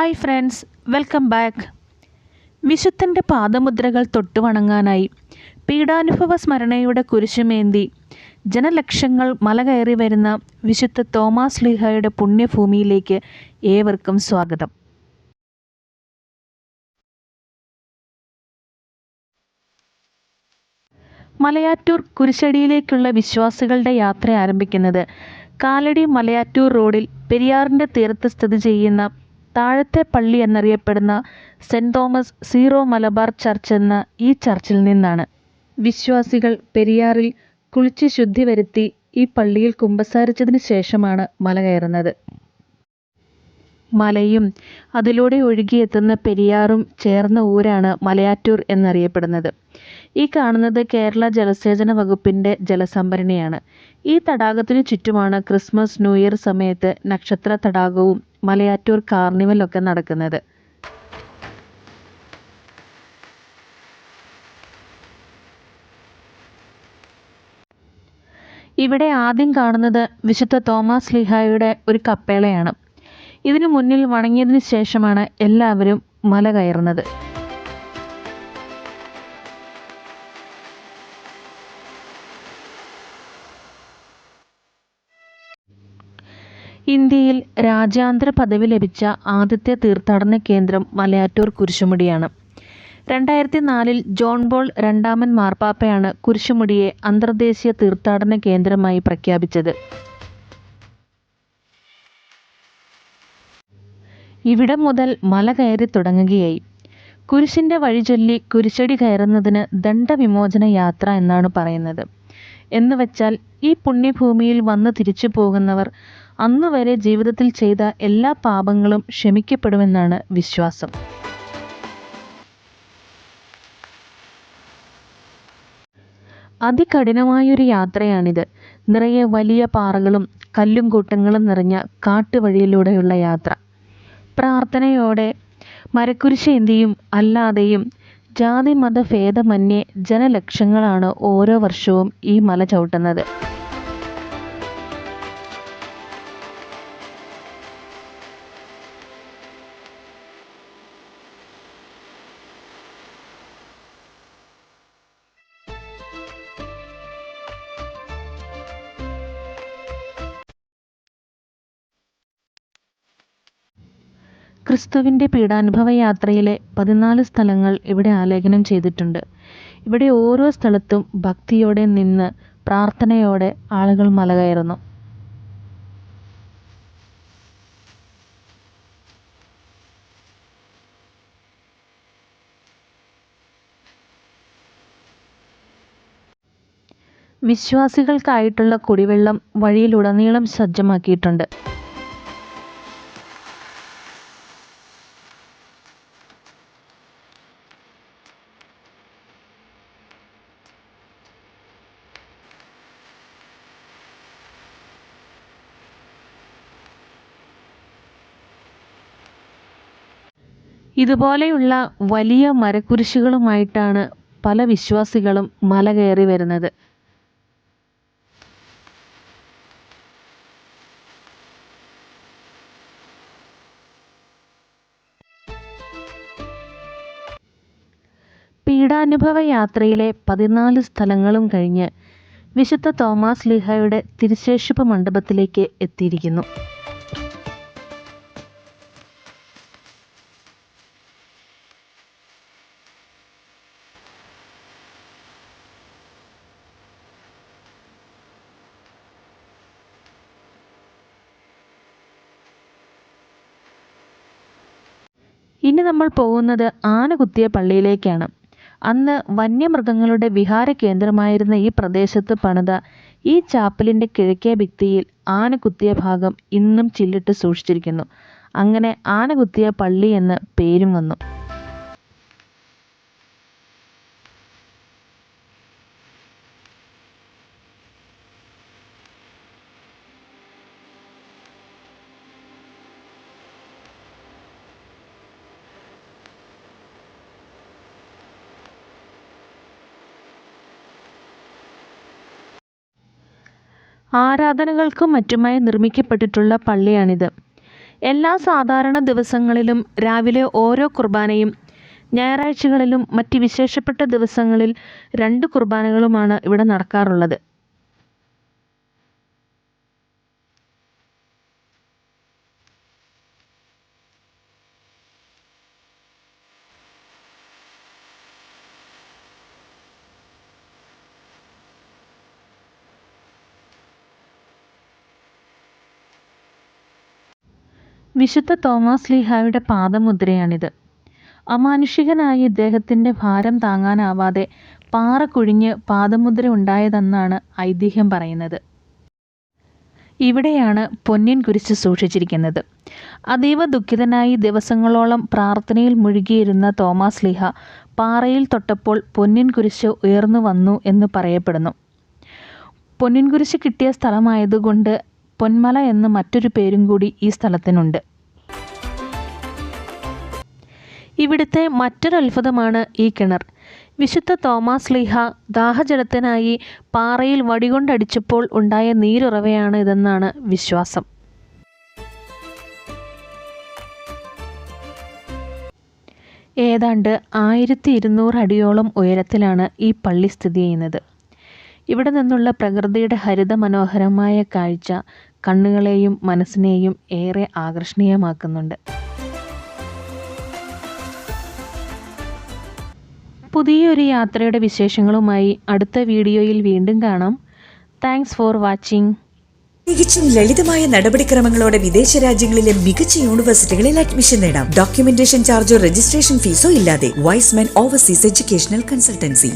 Hi friends, welcome back. വിശുദ്ധൻ്റെ പാദമുദ്രകൾ തൊട്ടുവണങ്ങാനായി പീഡാനുഭവ സ്മരണയുടെ കുരിശുമേന്തി ജനലക്ഷങ്ങൾ മല കയറി വരുന്ന വിശുദ്ധ തോമാസ് ശ്ലീഹായുടെ പുണ്യഭൂമിയിലേക്ക് ഏവർക്കും സ്വാഗതം. മലയാറ്റൂർ കുരിശടിയിലേക്കുള്ള വിശ്വാസികളുടെ യാത്ര ആരംഭിക്കുന്നത് കാലടി മലയാറ്റൂർ റോഡിൽ പെരിയാറിൻ്റെ തീരത്ത് സ്ഥിതി ചെയ്യുന്ന താഴത്തെ പള്ളി എന്നറിയപ്പെടുന്ന saint Thomas Syro Malabar church എന്ന ഈ ചർച്ചിൽ നിന്നാണ്. വിശ്വാസികൾ പെരിയാറിൽ കുളിച്ച് ശുദ്ധി വരുത്തി ഈ പള്ളിയിൽ കുമ്പസാരിച്ചതിന് ശേഷമാണ് മല കയറുന്നത്. മലയും അതിലൂടെ ഒഴുകിയെത്തുന്ന പെരിയാറും ചേർന്ന ഊരാണ് മലയാറ്റൂർ എന്നറിയപ്പെടുന്നത്. ഈ കാണുന്നത് കേരള ജലസേചന വകുപ്പിൻ്റെ ജലസംഭരണിയാണ്. ഈ തടാകത്തിനു ചുറ്റുമാണ് ക്രിസ്മസ്, ന്യൂ ഇയർ സമയത്ത് നക്ഷത്ര തടാകവും മലയാറ്റൂർ കാർണിവലൊക്കെ നടക്കുന്നത്. ഇവിടെ ആദ്യം കാണുന്നത് വിശുദ്ധ തോമാസ് ശ്ലീഹായുടെ ഒരു കപ്പേളയാണ്. ഇതിനു മുന്നിൽ വണങ്ങിയതിനു ശേഷമാണ് എല്ലാവരും മല കയറുന്നത്. ഇന്ത്യയിൽ രാജ്യാന്തര പദവി ലഭിച്ച ആദ്യത്തെ തീർത്ഥാടന കേന്ദ്രം മലയാറ്റൂർ കുരിശുമുടിയാണ്. 2004 ജോൺ പോൾ രണ്ടാമൻ മാർപ്പാപ്പയാണ് കുരിശുമുടിയെ അന്തർദേശീയ തീർത്ഥാടന കേന്ദ്രമായി പ്രഖ്യാപിച്ചത്. ഇവിടെ മുതൽ മല കയറി തുടങ്ങുകയായി. കുരിശിൻ്റെ വഴിചൊല്ലി കുരിശടി കയറുന്നതിന് ദണ്ഡവിമോചന യാത്ര എന്നാണ് പറയുന്നത്. എന്നുവെച്ചാൽ ഈ പുണ്യഭൂമിയിൽ വന്ന് തിരിച്ചു പോകുന്നവർ അന്നുവരെ ജീവിതത്തിൽ ചെയ്ത എല്ലാ പാപങ്ങളും ക്ഷമിക്കപ്പെടുമെന്നാണ് വിശ്വാസം. അതികഠിനമായൊരു യാത്രയാണിത്. നിറയെ വലിയ പാറകളും കല്ലും കൂട്ടങ്ങളും നിറഞ്ഞ കാട്ടുവഴിയിലൂടെയുള്ള യാത്ര. പ്രാർത്ഥനയോടെ മരക്കുരിശേന്തിയും അല്ലാതെയും ജാതി മത ഭേദമന്യേ ജനലക്ഷങ്ങളാണ് ഓരോ വർഷവും ഈ മല ചവിട്ടുന്നത്. ക്രിസ്തുവിൻ്റെ പീഡാനുഭവ യാത്രയിലെ 14 സ്ഥലങ്ങൾ ഇവിടെ ആലേഖനം ചെയ്തിട്ടുണ്ട്. ഇവിടെ ഓരോ സ്ഥലത്തും ഭക്തിയോടെ നിന്ന് പ്രാർത്ഥനയോടെ ആളുകൾ മല കയറുന്നു. വിശ്വാസികൾക്കായിട്ടുള്ള കുടിവെള്ളം വഴിയിലുടനീളം സജ്ജമാക്കിയിട്ടുണ്ട്. ഇതുപോലെയുള്ള വലിയ മരക്കുരിശുകളുമായിട്ടാണ് പല വിശ്വാസികളും മല കയറി വരുന്നത്. പീഡാനുഭവ യാത്രയിലെ 14 സ്ഥലങ്ങളും കഴിഞ്ഞ് വിശുദ്ധ തോമാസ് ശ്ലീഹായുടെ തിരുശേഷിപ്പ് മണ്ഡപത്തിലേക്ക് എത്തിയിരിക്കുന്നു. ഇനി നമ്മൾ പോകുന്നത് ആന കുത്തിയ പള്ളിയിലേക്കാണ്. അന്ന് വന്യമൃഗങ്ങളുടെ വിഹാര കേന്ദ്രമായിരുന്ന ഈ പ്രദേശത്ത് പണിത ഈ ചാപ്പലിൻ്റെ കിഴക്കേ ഭിത്തിയിൽ ആന കുത്തിയ ഭാഗം ഇന്നും ചില്ലിട്ട് സൂക്ഷിച്ചിരിക്കുന്നു. അങ്ങനെ ആന കുത്തിയ പള്ളി എന്ന് പേരും വന്നു. ആരാധനകൾക്കും മറ്റുമായി നിർമ്മിക്കപ്പെട്ടിട്ടുള്ള പള്ളിയാണിത്. എല്ലാ സാധാരണ ദിവസങ്ങളിലും രാവിലെ ഓരോ കുർബാനയും, ഞായറാഴ്ചകളിലും മറ്റ് വിശേഷപ്പെട്ട ദിവസങ്ങളിൽ 2 കുർബാനകളുമാണ് ഇവിടെ നടക്കാറുള്ളത്. വിശുദ്ധ തോമാശ്ലീഹായുടെ പാദമുദ്രയാണിത്. അമാനുഷികനായ ഇദ്ദേഹത്തിൻ്റെ ഭാരം താങ്ങാനാവാതെ പാറ കുഴിഞ്ഞ് പാദമുദ്ര ഉണ്ടായതെന്നാണ് ഐതിഹ്യം പറയുന്നത്. ഇവിടെയാണ് പൊന്നിൻ കുരിശ് സൂക്ഷിച്ചിരിക്കുന്നത്. അതീവ ദുഃഖിതനായി ദിവസങ്ങളോളം പ്രാർത്ഥനയിൽ മുഴുകിയിരുന്ന തോമാശ്ലീഹ പാറയിൽ തൊട്ടപ്പോൾ പൊന്നിൻ കുരിശ് ഉയർന്നു വന്നു എന്ന് പറയപ്പെടുന്നു. പൊന്നിൻ കുരിശ് കിട്ടിയ സ്ഥലമായതുകൊണ്ട് പൊന്മല എന്ന് മറ്റൊരു പേരും കൂടി ഈ സ്ഥലത്തിനുണ്ട്. ഇവിടുത്തെ മറ്റൊരു അത്ഭുതമാണ് ഈ കിണർ. വിശുദ്ധ തോമാശ്ലീഹ ദാഹജലത്തിനായി പാറയിൽ വടികൊണ്ടടിച്ചപ്പോൾ ഉണ്ടായ നീരുറവയാണ് ഇതെന്നാണ് വിശ്വാസം. ഏതാണ്ട് 1200 അടിയോളം ഉയരത്തിലാണ് ഈ പള്ളി സ്ഥിതി ചെയ്യുന്നത്. ഇവിടെ നിന്നുള്ള പ്രകൃതിയുടെ ഹരിത മനോഹരമായ കാഴ്ച കണ്ണുകളെയും മനസ്സിനെയും ഏറെ ആകർഷണീയമാക്കുന്നുണ്ട്. പുതിയൊരു യാത്രയുടെ വിശേഷങ്ങളുമായി അടുത്ത വീഡിയോയിൽ വീണ്ടും കാണാം. Thanks for watching. തികച്ചും ലളിതമായ നടപടിക്രമങ്ങളോടെ വിദേശ രാജ്യങ്ങളിലെ മികച്ച യൂണിവേഴ്സിറ്റികളിൽ അഡ്മിഷൻ നേടാം. ഡോക്യുമെന്റേഷൻ ചാർജോ രജിസ്ട്രേഷൻ ഫീസോ ഇല്ലാതെ. Wiseman overseas educational consultancy.